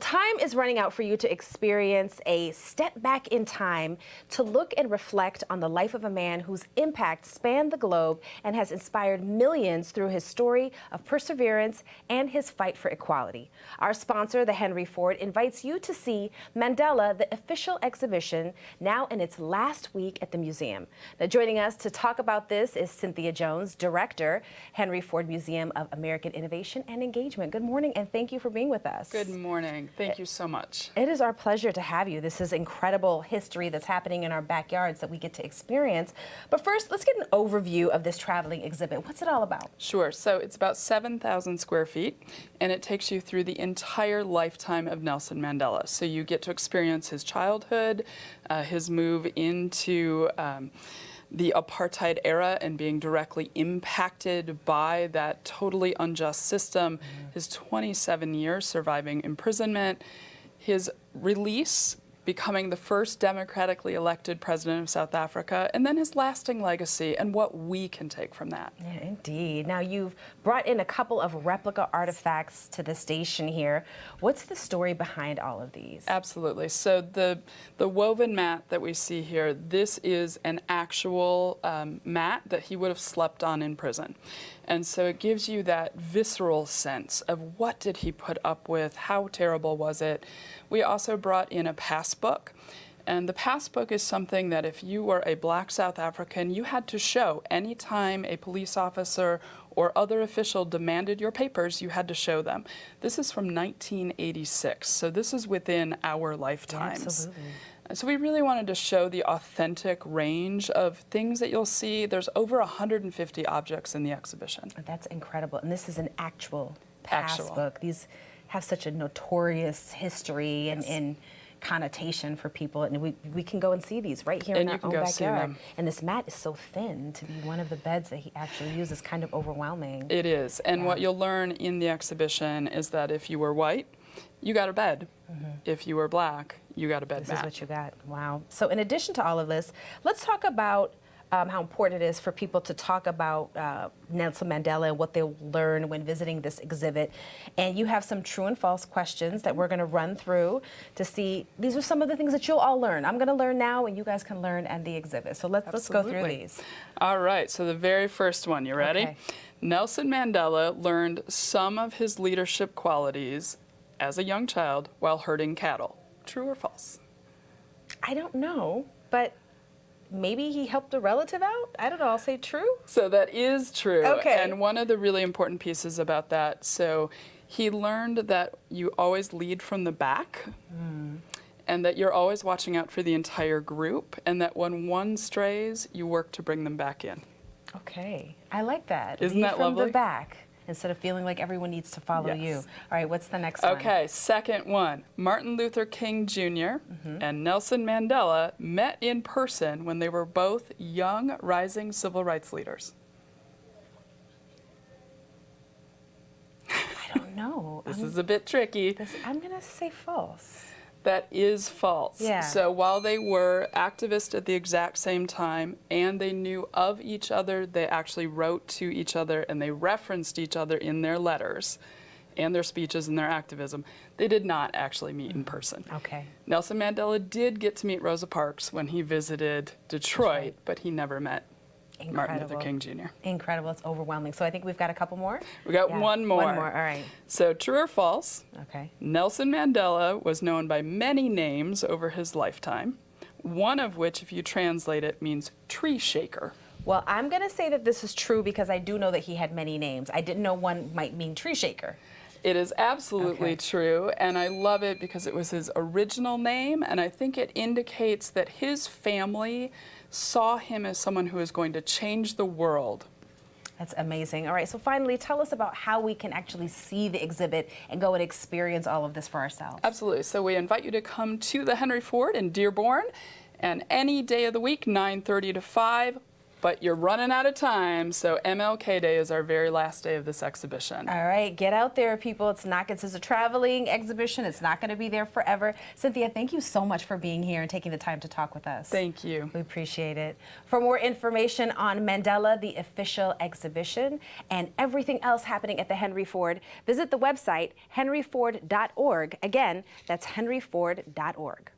time is running out for you to experience a step back in time to look and reflect on the life of a man whose impact spanned the globe and has inspired millions through his story of perseverance and his fight for equality. Our sponsor, the Henry Ford, invites you to see Mandela, the official exhibition, now in its last week at the museum. Now, joining us to talk about this is Cynthia Jones, Director, Henry Ford Museum of American Innovation and Engagement. Good morning, and thank you for being with us. Good morning. Thank you so much. It is our pleasure to have you. This is incredible history that's happening in our backyards that we get to experience. But first, let's get an overview of this traveling exhibit. What's it all about? Sure. So it's about 7,000 square feet, and it takes you through the entire lifetime of Nelson Mandela. So you get to experience his childhood, his move into the apartheid era and being directly impacted by that totally unjust system, his 27 years surviving imprisonment, his release, becoming the first democratically elected president of South Africa, and then his lasting legacy and what we can take from that. Yeah, indeed. Now, you've brought in a couple of replica artifacts to the station here. What's the story behind all of these? Absolutely. So the woven mat that we see here, this is an actual mat that he would have slept on in prison. And so it gives you that visceral sense of what did he put up with, how terrible was it. We also brought in a passbook. And the passbook is something that if you were a black South African, you had to show. Anytime a police officer or other official demanded your papers, you had to show them. This is from 1986, so this is within our lifetimes. Absolutely. So we really wanted to show the authentic range of things that you'll see. There's over 150 objects in the exhibition. That's incredible. And this is an actual passbook. These have such a notorious history and connotation for people, and we can go and see these right here in our own backyard. And this mat is so thin to be one of the beds that he actually uses, kind of overwhelming. It is, and what you'll learn in the exhibition is that if you were white, you got a bed. If you were black, you got a bed mat. This is what you got. Wow. So in addition to all of this, let's talk about how important it is for people to talk about Nelson Mandela and what they'll learn when visiting this exhibit. And you have some true and false questions that we're going to run through to see. These are some of the things that you'll all learn. I'm going to learn now, and you guys can learn at the exhibit. So let's go through these. All right. So the very first one, you ready? Okay. Nelson Mandela learned some of his leadership qualities as a young child while herding cattle. True or false? I don't know, but maybe he helped a relative out? I don't know. I'll say true. So that is true. Okay. And one of the really important pieces about that, so he learned that you always lead from the back and that you're always watching out for the entire group, and that when one strays, you work to bring them back in. Okay. I like that. Isn't that lovely? From the lovely? back, instead of feeling like everyone needs to follow you. All right, what's the next one? Okay, second one. Martin Luther King Jr. and Nelson Mandela met in person when they were both young, rising civil rights leaders. I don't know. This is a bit tricky. I'm going to say false. That is false. Yeah. So while they were activists at the exact same time and they knew of each other, they actually wrote to each other and they referenced each other in their letters and their speeches and their activism. They did not actually meet in person. Okay. Nelson Mandela did get to meet Rosa Parks when he visited Detroit, but he never met Martin Luther King Jr. Incredible. It's overwhelming. So I think we've got a couple more? We got one more. One more. All right. So true or false? Okay. Nelson Mandela was known by many names over his lifetime, one of which, if you translate it, means tree shaker. Well, I'm going to say that this is true because I do know that he had many names. I didn't know one might mean tree shaker. It is absolutely true, and I love it because it was his original name, and I think it indicates that his family saw him as someone who is going to change the world. That's amazing. All right, so finally, tell us about how we can actually see the exhibit and go and experience all of this for ourselves. Absolutely. So we invite you to come to the Henry Ford in Dearborn, and any day of the week, 9:30 to 5, But you're running out of time, so MLK Day is our very last day of this exhibition. All right, get out there, people. This is a traveling exhibition. It's not going to be there forever. Cynthia, thank you so much for being here and taking the time to talk with us. Thank you. We appreciate it. For more information on Mandela, the official exhibition, and everything else happening at the Henry Ford, visit the website henryford.org. Again, that's henryford.org.